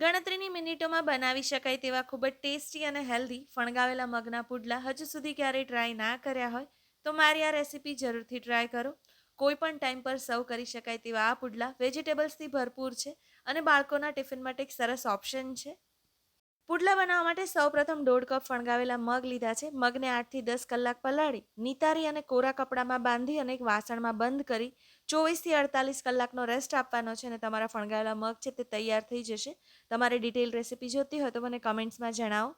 ગણતરીની મિનિટોમાં બનાવી શકાય તેવા ખૂબ જ ટેસ્ટી અને હેલ્ધી ફણગાવેલા મગના પુડલા હજુ સુધી ક્યારેય ટ્રાય ના કર્યા હોય તો મારી આ રેસીપી જરૂરથી ટ્રાય કરો. કોઈ પણ ટાઈમ પર સર્વ કરી શકાય તેવા આ પુડલા વેજીટેબલ્સથી ભરપૂર છે અને બાળકોના ટિફિન માટે એક સરસ ઓપ્શન છે. પુડલા બનાવવા માટે સૌપ્રથમ 1.5 કપ ફણગાવેલા મગ લીધા છે. મગને 8 થી 10 કલાક પલાળી, નિતારી અને કોરા કપડામાં બાંધી અને એક વાસણમાં બંધ કરી 24 થી 48 કલાકનો રેસ્ટ આપવાનો છે અને તમારા ફણગાવેલા મગ છે તે તૈયાર થઈ જશે. તમારે ડિટેલ રેસીપી જોતી હોય તો મને કમેન્ટ્સમાં જણાવો.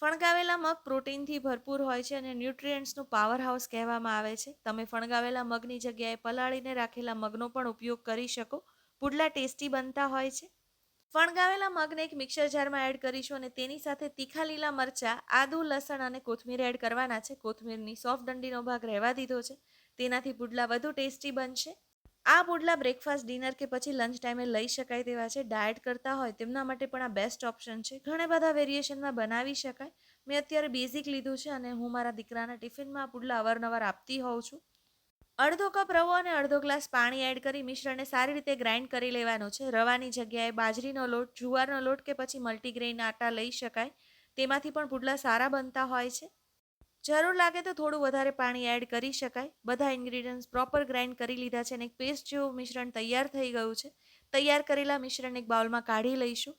ફણગાવેલા મગ પ્રોટીનથી ભરપૂર હોય છે અને ન્યુટ્રિયન્ટ્સનું પાવર હાઉસ કહેવામાં આવે છે. તમે ફણગાવેલા મગની જગ્યાએ પલાળીને રાખેલા મગનો પણ ઉપયોગ કરી શકો. પુડલા ટેસ્ટી બનતા હોય છે. ફણગાવેલા મગને એક મિક્સર જારમાં એડ કરીશું અને તેની સાથે તીખા લીલા મરચાં, આદુ, લસણ અને કોથમીર એડ કરવાના છે. કોથમીરની સોફ્ટ ડંડીનો ભાગ રહેવા દીધો છે. તેનાથી પુડલા વધુ ટેસ્ટી બનશે. આ પુડલા બ્રેકફાસ્ટ, ડિનર કે પછી લંચ ટાઈમે લઈ શકાય તેવા છે. ડાયટ કરતા હોય તેમના માટે પણ આ બેસ્ટ ઓપ્શન છે. ઘણા બધા વેરિએશનમાં બનાવી શકાય. મેં અત્યારે બેઝિક લીધું છે અને હું મારા દીકરાના ટિફિનમાં આ પુડલા અવારનવાર આપતી હોઉં છું. અડધો કપ રવો અને અડધો ગ્લાસ પાણી એડ કરી મિશ્રણને સારી રીતે ગ્રાઇન્ડ કરી લેવાનું છે. રવાની જગ્યાએ બાજરીનો લોટ, જુવારનો લોટ કે પછી મલ્ટીગ્રેઇન આટા લઈ શકાય. તેમાંથી પણ પુડલા સારા બનતા હોય છે. જરૂર લાગે તો થોડું વધારે પાણી એડ કરી શકાય. બધા ઇન્ગ્રીડિયન્ટ્સ પ્રોપર ગ્રાઇન્ડ કરી લીધા છે અને એક પેસ્ટ જેવું મિશ્રણ તૈયાર થઈ ગયું છે. તૈયાર કરેલા મિશ્રણને એક બાઉલમાં કાઢી લઈશું.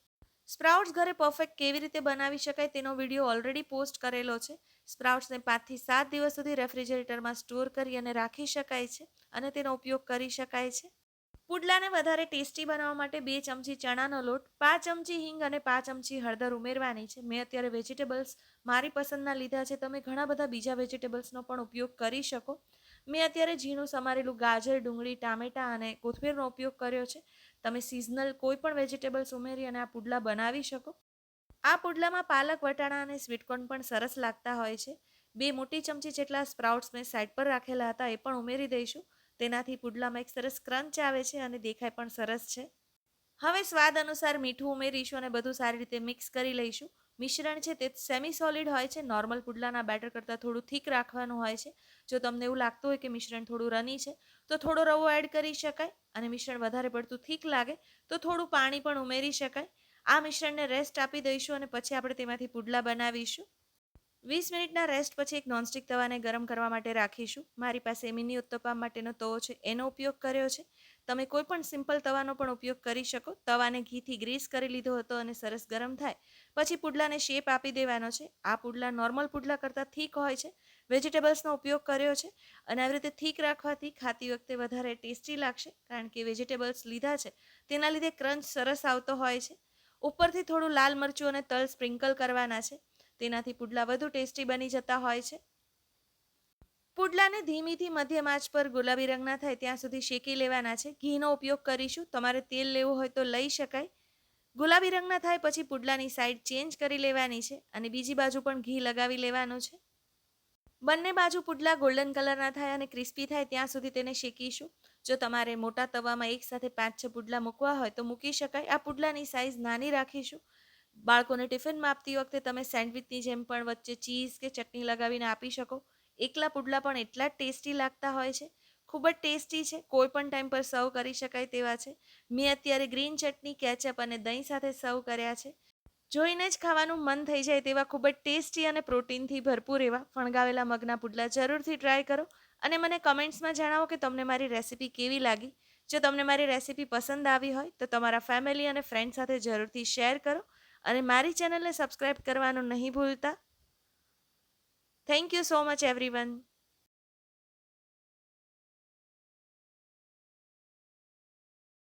સ્પ્રાઉટ્સ ઘરે પરફેક્ટ કેવી રીતે બનાવી શકાય તેનો વિડીયો ઓલરેડી પોસ્ટ કરેલો છે. સ્પ્રાઉટ્સને 5 થી 7 દિવસ સુધી રેફ્રિજરેટરમાં સ્ટોર કરી અને રાખી શકાય છે અને તેનો ઉપયોગ કરી શકાય છે. પુડલાને વધારે ટેસ્ટી બનાવવા માટે 2 ચમચી ચણાનો લોટ, 5 ચમચી હિંગ અને 5 ચમચી હળદર ઉમેરવાની છે. મેં અત્યારે વેજીટેબલ્સ મારી પસંદના લીધા છે. તમે ઘણા બધા બીજા વેજીટેબલ્સનો પણ ઉપયોગ કરી શકો. મેં અત્યારે ઝીણું સમારેલું ગાજર, ડુંગળી, ટામેટાં અને કોથમીરનો ઉપયોગ કર્યો છે. તમે સિઝનલ કોઈ પણ વેજીટેબલ્સ ઉમેરી અને આ પુડલા બનાવી શકો. આ પુડલામાં પાલક, વટાણા અને સ્વીટકોર્ન પણ સરસ લાગતા હોય છે. 2 મોટી ચમચી જેટલા સ્પ્રાઉટ્સ મેં સાઈડ પર રાખેલા હતા એ પણ ઉમેરી દઈશું. તેનાથી પુડલામાં એક સરસ ક્રંચ આવે છે અને દેખાય પણ સરસ છે. હવે સ્વાદ અનુસાર મીઠું ઉમેરીશું અને બધું સારી રીતે મિક્સ કરી લઈશું. મિશ્રણ છે તે સેમી સોલિડ હોય છે. નોર્મલ પુડલાના બેટર કરતાં થોડું થીક રાખવાનું હોય છે. જો તમને એવું લાગતું હોય કે મિશ્રણ થોડું રની છે તો થોડો રવો એડ કરી શકાય અને મિશ્રણ વધારે પડતું થીક લાગે તો થોડું પાણી પણ ઉમેરી શકાય. આ મિશ્રણને રેસ્ટ આપી દઈશું અને પછી આપણે તેમાંથી પુડલા બનાવીશું. 20 મિનિટના રેસ્ટ પછી એક નોનસ્ટિક તવાને ગરમ કરવા માટે રાખીશું. મારી પાસે મિની ઉત્તપા માટેનો તવો છે એનો ઉપયોગ કર્યો છે. તમે કોઈ પણ સિમ્પલ તવાનો પણ ઉપયોગ કરી શકો. તવાને ઘીથી ગ્રીસ કરી લીધો હતો અને સરસ ગરમ થાય પછી પુડલાને શેપ આપી દેવાનો છે. આ પુડલા નોર્મલ પુડલા કરતાં થીક હોય છે. વેજીટેબલ્સનો ઉપયોગ કર્યો છે અને આવી રીતે થીક રાખવાથી ખાતી વખતે વધારે ટેસ્ટી લાગશે કારણ કે વેજીટેબલ્સ લીધા છે તેના લીધે ક્રંચ સરસ આવતો હોય છે. ઉપરથી થોડું લાલ મરચું અને તલ સ્પ્રિંકલ કરવાના છે. તેનાથી પુડલા વધુ ટેસ્ટી બની જતા હોય છે. પુડલાને ધીમીથી મધ્યમ આંચ પર ગુલાબી રંગના થાય ત્યાં સુધી શેકી લેવાના છે. ઘીનો ઉપયોગ કરીશું. તમારે તેલ લેવું હોય તો લઈ શકાય. ગુલાબી રંગના થાય પછી પુડલાની સાઈડ ચેન્જ કરી લેવાની છે અને બીજી બાજુ પણ ઘી લગાવી લેવાનું છે. બંને બાજુ પુડલા ગોલ્ડન કલરના થાય અને ક્રિસ્પી થાય ત્યાં સુધી તેને શેકીશું. જો તમારે મોટા તવામાં એકસાથે 5-6 પુડલા મૂકવા હોય તો મૂકી શકાય. આ પુડલાની સાઇઝ નાની રાખીશું. બાળકોને ટિફિનમાં આપતી વખતે તમે સેન્ડવિચની જેમ પણ વચ્ચે ચીઝ કે ચટણી લગાવીને આપી શકો. એકલા પુડલા પણ એટલા જ ટેસ્ટી લાગતા હોય છે. ખૂબ જ ટેસ્ટી છે. કોઈ પણ ટાઈમ પર સર્વ કરી શકાય તેવા છે. મેં અત્યારે ગ્રીન ચટણી, કેચઅપ અને દહીં સાથે સર્વ કર્યા છે. જોઈને જ ખાવાનું મન થઈ જાય તેવા ખૂબ જ ટેસ્ટી અને પ્રોટીનથી ભરપૂર એવા ફણગાવેલા મગના પુડલા જરૂરથી ટ્રાય કરો અને મને કમેન્ટ્સમાં જણાવો કે તમને મારી રેસીપી કેવી લાગી. જો તમને મારી રેસીપી પસંદ આવી હોય તો તમારા ફેમિલી અને ફ્રેન્ડ સાથે જરૂરથી શેર કરો અને મારી ચેનલને સબસ્ક્રાઈબ કરવાનું નહીં ભૂલતા. Thank you so much everyone.